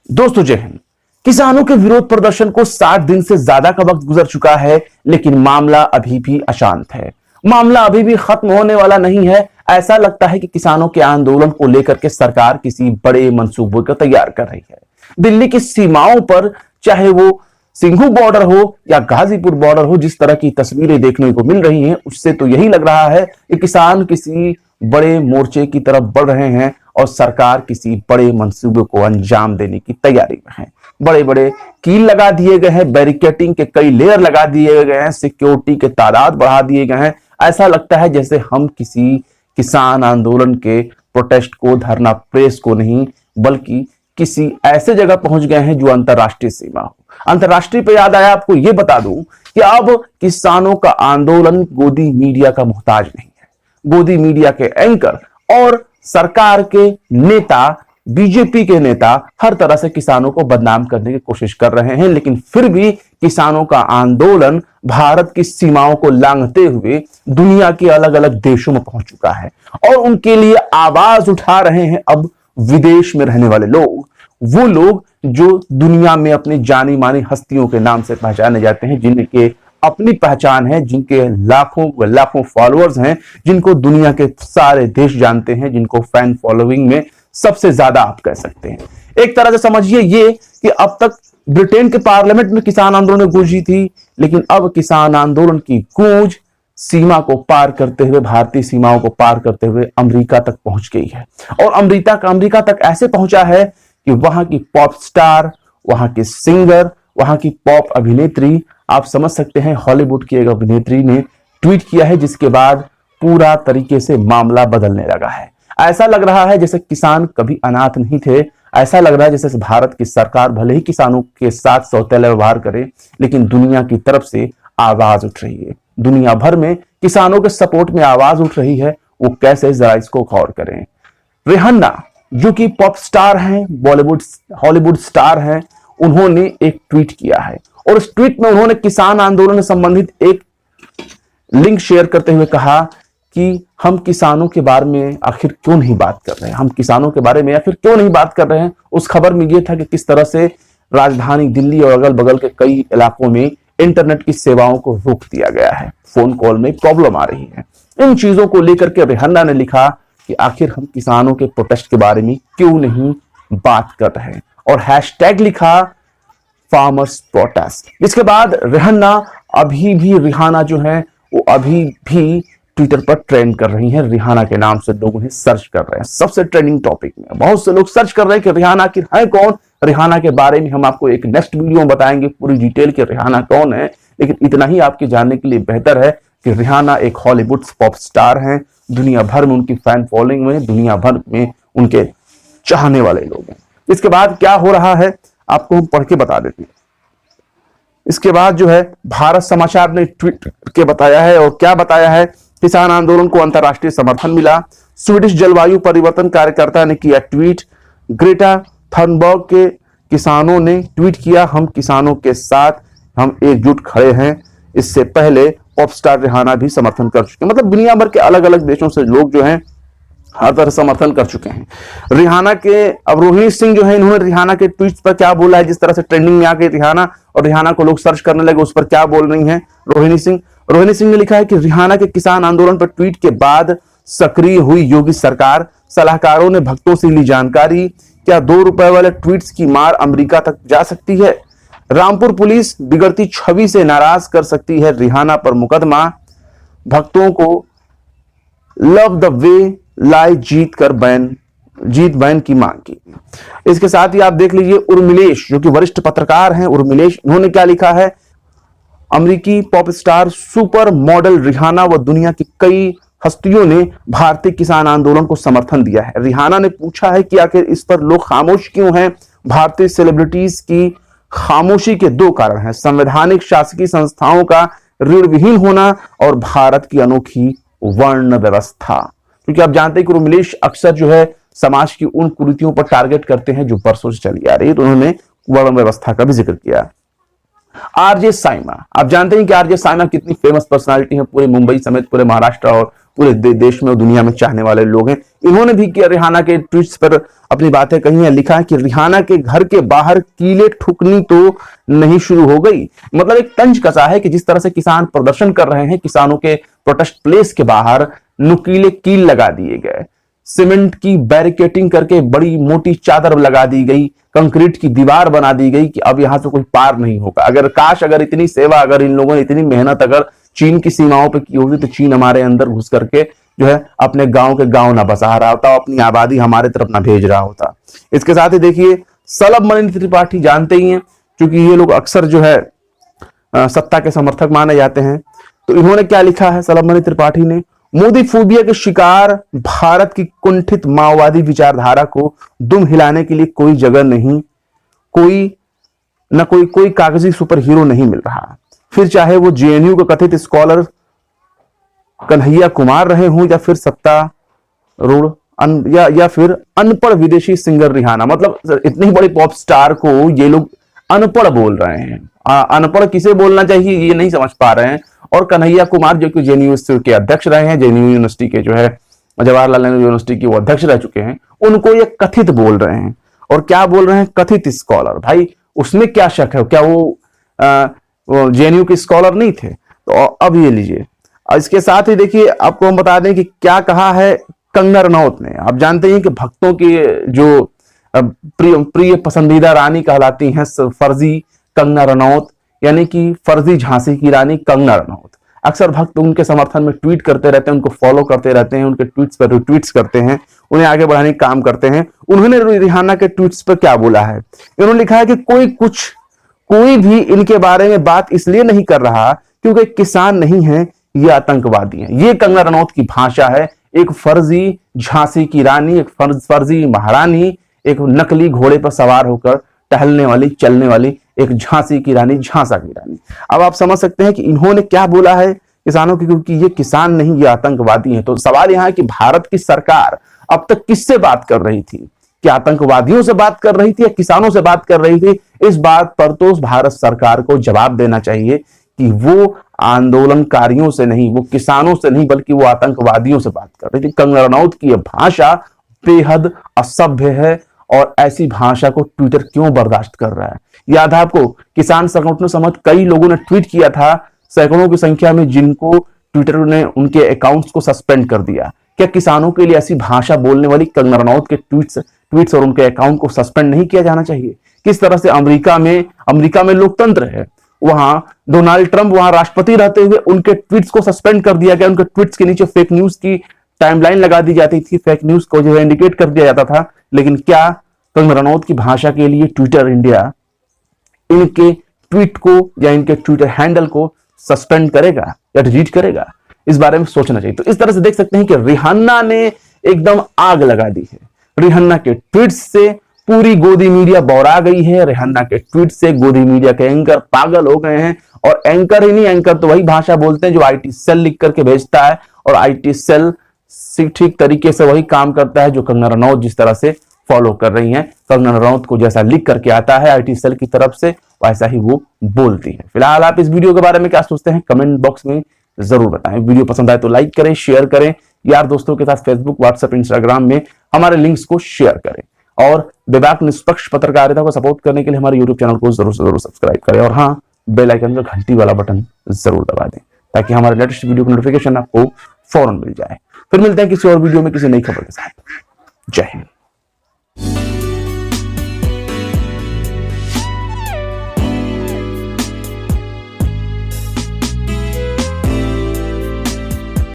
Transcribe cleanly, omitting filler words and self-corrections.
दोस्तों जय हिंद। किसानों के विरोध प्रदर्शन को 60 दिन से ज्यादा का वक्त गुजर चुका है, लेकिन मामला अभी भी अशांत है। मामला अभी भी खत्म होने वाला नहीं है। ऐसा लगता है कि किसानों के आंदोलन को लेकर के सरकार किसी बड़े मंसूबे को तैयार कर रही है। दिल्ली की सीमाओं पर, चाहे वो सिंघू बॉर्डर हो या गाजीपुर बॉर्डर हो, जिस तरह की तस्वीरें देखने को मिल रही हैं, उससे तो यही लग रहा है कि किसान किसी बड़े मोर्चे की तरफ बढ़ रहे हैं और सरकार किसी बड़े मंसूबे को अंजाम देने की तैयारी में है। बड़े बड़े कील लगा दिए गए हैं, बैरिकेटिंग के कई लेयर लगा दिए गए हैं, सिक्योरिटी के तादाद बढ़ा दिए गए हैं। ऐसा लगता है जैसे हम किसी किसान आंदोलन के प्रोटेस्ट को, धरना प्रेस को नहीं, बल्कि किसी ऐसे जगह पहुंच गए हैं जो अंतरराष्ट्रीय सीमा हो। अंतरराष्ट्रीय पे याद आया, आपको यह बता दूं कि अब किसानों का आंदोलन गोदी मीडिया का मोहताज नहीं है। गोदी मीडिया के एंकर और सरकार के नेता, बीजेपी के नेता हर तरह से किसानों को बदनाम करने की कोशिश कर रहे हैं, लेकिन फिर भी किसानों का आंदोलन भारत की सीमाओं को लांघते हुए दुनिया के अलग अलग देशों में पहुंच चुका है और उनके लिए आवाज उठा रहे हैं अब विदेश में रहने वाले लोग, वो लोग जो दुनिया में अपनी जानी मानी हस्तियों के नाम से पहचाने जाते हैं, जिनके अपनी पहचान है, जिनके लाखों लाखों फॉलोअर्स हैं, जिनको दुनिया के सारे देश जानते हैं, जिनको फैन फॉलोइंग में सबसे ज्यादा आप कह सकते हैं। एक तरह से समझिए ये कि अब तक ब्रिटेन के पार्लियामेंट में किसान आंदोलन गूंजी थी, लेकिन अब किसान आंदोलन की गूंज सीमा को पार करते हुए, भारतीय सीमाओं को पार करते हुए अमेरिका तक पहुंच गई है। और अमेरिका तक ऐसे पहुंचा है कि वहां की पॉप स्टार, वहां के सिंगर, वहां की पॉप अभिनेत्री, आप समझ सकते हैं हॉलीवुड की एक अभिनेत्री ने ट्वीट किया है, जिसके बाद पूरा तरीके से मामला बदलने लगा है। ऐसा लग रहा है जैसे किसान कभी अनाथ नहीं थे। ऐसा लग रहा है जैसे भारत की सरकार भले ही किसानों के साथ सौतेला व्यवहार करे, लेकिन दुनिया की तरफ से आवाज उठ रही है। दुनिया भर में किसानों के सपोर्ट में आवाज उठ रही है। वो कैसे, जरा इसको गौर करें। रिहाना जो कि पॉप स्टार हैं, बॉलीवुड हॉलीवुड स्टार हैं, उन्होंने एक ट्वीट किया है और उस ट्वीट में उन्होंने किसान आंदोलन से संबंधित एक लिंक शेयर करते हुए कहा कि हम किसानों के बारे में आखिर क्यों नहीं बात कर रहे हैं, हम किसानों के बारे में आखिर क्यों नहीं बात कर रहे हैं। उस खबर में यह था कि किस तरह से राजधानी दिल्ली और अगल बगल के कई इलाकों में इंटरनेट की सेवाओं को रोक दिया गया है, फोन कॉल में प्रॉब्लम आ रही है। इन चीजों को लेकर के रिहाना ने लिखा कि आखिर हम किसानों के प्रोटेस्ट के बारे में क्यों नहीं बात कर रहे हैं, और हैशटैग लिखा फार्मर्स प्रोटेस्ट। इसके बाद रिहाना जो है वो अभी भी ट्विटर पर ट्रेंड कर रही हैं। रिहाना के नाम से लोग उन्हें सर्च कर रहे हैं, सबसे ट्रेंडिंग टॉपिक में बहुत से लोग सर्च कर रहे हैं कि रिहाना आखिर है कौन। रिहाना के बारे में हम आपको एक नेक्स्ट वीडियो में बताएंगे पूरी डिटेल कि रिहाना कौन है, लेकिन इतना ही आपके जानने के लिए बेहतर है कि रिहाना एक हॉलीवुड पॉप स्टार हैं। दुनिया भर में उनकी फैन फॉलोइंग में, दुनिया भर में उनके चाहने वाले लोग हैं। इसके बाद क्या हो रहा है आपको हम पढ़ के बता देते हैं। इसके बाद जो है भारत समाचार ने ट्वीट करके बताया है, और क्या बताया है, किसान आंदोलन को अंतरराष्ट्रीय समर्थन मिला। स्वीडिश जलवायु परिवर्तन कार्यकर्ता ने किया ट्वीट। ग्रेटा थनबर्ग के किसानों ने ट्वीट किया, हम किसानों के साथ, हम एकजुट खड़े हैं। इससे पहले पॉप स्टार रिहाना भी समर्थन कर चुके हैं। मतलब दुनिया भर के अलग अलग देशों से लोग जो हैं हर तरह समर्थन कर चुके हैं रिहाना के। अब रोहिणी सिंह जो है, इन्होंने रिहाना के ट्वीट पर क्या बोला है, जिस तरह से ट्रेंडिंग में आ गई रिहाना और रिहाना को लोग सर्च करने लगे, उस पर क्या बोल रही हैं रोहिणी सिंह ने लिखा है कि रिहाना के किसान आंदोलन पर ट्वीट के बाद सक्रिय हुई योगी सरकार, सलाहकारों ने भक्तों से ली जानकारी। क्या ₹2 वाले ट्वीट्स की मार अमेरिका तक जा सकती है? रामपुर पुलिस बिगड़ती छवि से नाराज कर सकती है रिहाना पर मुकदमा। भक्तों को love the way lie Jeet ban की मांग की। इसके साथ ही आप देख लीजिए उर्मिलेश जो कि वरिष्ठ पत्रकार हैं, उर्मिलेश, उन्होंने क्या लिखा है, अमेरिकी pop star super model Rihanna व दुनिया की कई हस्तियों ने भारतीय किसान आंदोलन को समर्थन दिया है। रिहाना ने पूछा है कि आखिर इस पर लोग खामोश क्यों हैं। भारतीय सेलिब्रिटीज की खामोशी के 2 कारण हैं, संवैधानिक शासकीय संस्थाओं का ऋण विहीन होना और भारत की अनोखी वर्ण व्यवस्था। क्योंकि आप जानते हैं कि उर्मिलेश अक्सर जो है समाज की उन कुरीतियों पर टारगेट करते हैं जो बरसों से चली आ रही है, तो उन्होंने वर्ण व्यवस्था का भी जिक्र किया। आरजे साइमा, आप जानते हैं कि आरजे साइमा कितनी फेमस पर्सनालिटी है पूरे मुंबई समेत पूरे महाराष्ट्र और पूरे देश में और दुनिया में चाहने वाले लोग हैं। इन्होंने भी रिहाना के ट्वीट्स पर अपनी बातें कही हैं। लिखा है कि रिहाना के घर के बाहर कीले ठुकनी तो नहीं शुरू हो गई। मतलब एक तंज कसा है कि जिस तरह से किसान प्रदर्शन कर रहे हैं, किसानों के प्रोटेस्ट प्लेस के बाहर नुकीले कील लगा दिए गए, सीमेंट की बैरिकेटिंग करके बड़ी मोटी चादर लगा दी गई, कंक्रीट की दीवार बना दी गई कि अब यहां से कोई पार नहीं होगा। अगर इतनी सेवा, अगर इन लोगों ने इतनी मेहनत अगर चीन की सीमाओं पर की होती तो चीन हमारे अंदर घुस करके जो है अपने गांव के गांव ना बसा रहा होता, अपनी आबादी हमारे तरफ ना भेज रहा होता। इसके साथ ही देखिए सलभ मणि त्रिपाठी जानते ही हैं, क्योंकि ये लोग अक्सर जो है सत्ता के समर्थक माने जाते हैं। तो इन्होंने क्या लिखा है सलभ मणि त्रिपाठी ने, मोदी फोबिया के शिकार भारत की कुंठित माओवादी विचारधारा को दुम हिलाने के लिए कोई जगह नहीं, कोई कागजी सुपर हीरो नहीं मिल रहा। फिर चाहे वो जेएनयू के कथित स्कॉलर कन्हैया कुमार रहे हों या फिर सत्तारूढ़ या फिर अनपढ़ विदेशी सिंगर रिहाना। मतलब इतनी बड़ी पॉप स्टार को ये लोग अनपढ़ बोल रहे हैं। अनपढ़ किसे बोलना चाहिए ये नहीं समझ पा रहे हैं। और कन्हैया कुमार जो कि जेएनयू के अध्यक्ष रहे हैं, जेएनयू यूनिवर्सिटी के जो है जवाहरलाल नेहरू यूनिवर्सिटी के वो अध्यक्ष रह चुके हैं, उनको ये कथित बोल रहे हैं। और क्या बोल रहे हैं? कथित स्कॉलर। भाई उसमें क्या शक है? क्या वो जेएनयू के स्कॉलर नहीं थे? तो अब ये लीजिए। इसके साथ ही देखिए आपको हम बता दें कि क्या कहा है कंगना रनौत ने। आप जानते हैं कि भक्तों की जो प्रिय पसंदीदा रानी कहलाती हैं फर्जी कंगना रनौत, यानी कि फर्जी झांसी की रानी कंगना रनौत। अक्सर भक्त उनके समर्थन में ट्वीट करते रहते हैं, उनको फॉलो करते रहते हैं, उनके ट्वीट्स पर रिट्वीट्स करते हैं, उन्हें आगे बढ़ाने का काम करते हैं। उन्होंने रिहाना के ट्वीट्स पर क्या बोला है? इन्होंने लिखा है कि कोई भी इनके बारे में बात इसलिए नहीं कर रहा क्योंकि किसान नहीं है, ये आतंकवादी हैं। ये कंगना रनौत की भाषा है। एक फर्जी झांसी की रानी, एक फर्जी महारानी, एक नकली घोड़े पर सवार होकर टहलने वाली, चलने वाली एक झांसी की रानी, झांसा की रानी। अब आप समझ सकते हैं कि इन्होंने क्या बोला है किसानों की, क्योंकि ये किसान नहीं, ये आतंकवादी हैं। तो सवाल यहां है कि भारत की सरकार अब तक किससे बात कर रही थी? क्या आतंकवादियों से बात कर रही थी या किसानों से बात कर रही थी? इस बात पर तो भारत सरकार को जवाब देना चाहिए कि वो आंदोलनकारियों से नहीं, वो किसानों से नहीं, बल्कि वो आतंकवादियों से बात कर रही थी। कंगना रनौत की यह भाषा बेहद असभ्य है और ऐसी भाषा को ट्विटर क्यों बर्दाश्त कर रहा है? याद है आपको, किसान संगठनों समेत कई लोगों ने ट्वीट किया था, सैकड़ों की संख्या में, जिनको ट्विटर ने उनके अकाउंट्स को सस्पेंड कर दिया। क्या किसानों के लिए ऐसी भाषा बोलने वाली कंगना रनौत के ट्वीट्स और उनके अकाउंट को सस्पेंड नहीं किया जाना चाहिए? किस तरह से अमेरिका में लोकतंत्र है, वहां डोनाल्ड ट्रंप वहां राष्ट्रपति रहते हुए उनके ट्वीट्स को सस्पेंड कर दिया गया। उनके ट्वीट्स के नीचे फेक न्यूज की टाइमलाइन लगा दी जाती थी, फेक न्यूज को जो है इंडिकेट कर दिया जाता था। लेकिन क्या कंगना रनौत की भाषा के लिए ट्विटर इंडिया इनके ट्वीट को या इनके ट्विटर हैंडल को सस्पेंड करेगा या डिलीट करेगा? इस बारे में सोचना चाहिए। तो इस तरह से देख सकते हैं कि रिहाना ने एकदम आग लगा दी है। रिहाना के ट्वीट्स से पूरी गोदी मीडिया बौरा गई है। रिहाना के ट्वीट से गोदी मीडिया के एंकर पागल हो गए हैं। और एंकर ही नहीं, एंकर तो वही भाषा बोलते हैं जो आईटी सेल लिख करके भेजता है, और आईटी सेल ठीक तरीके से वही काम करता है जो कंगना रनौत जिस तरह से फॉलो कर रही हैं। कंगना रनौत को जैसा लिख करके आता है आईटी सेल की तरफ से, वैसा ही वो बोलती है। फिलहाल आप इस वीडियो के बारे में क्या सोचते हैं कमेंट बॉक्स में जरूर बताएं। वीडियो पसंद आए तो लाइक करें, शेयर करें, यार दोस्तों के साथ फेसबुक, व्हाट्सएप, इंस्टाग्राम में हमारे लिंक्स को शेयर करें। और बेबाक निष्पक्ष पत्रकारिता को सपोर्ट करने के लिए हमारे यूट्यूब चैनल को जरूर से जरूर सब्सक्राइब करें। और हाँ, बेल आइकन का घंटी वाला बटन जरूर दबा दें ताकि हमारे लेटेस्ट वीडियो की नोटिफिकेशन आपको फौरन मिल जाए। फिर मिलते हैं किसी और वीडियो में किसी नई खबर के साथ। जय हिंद।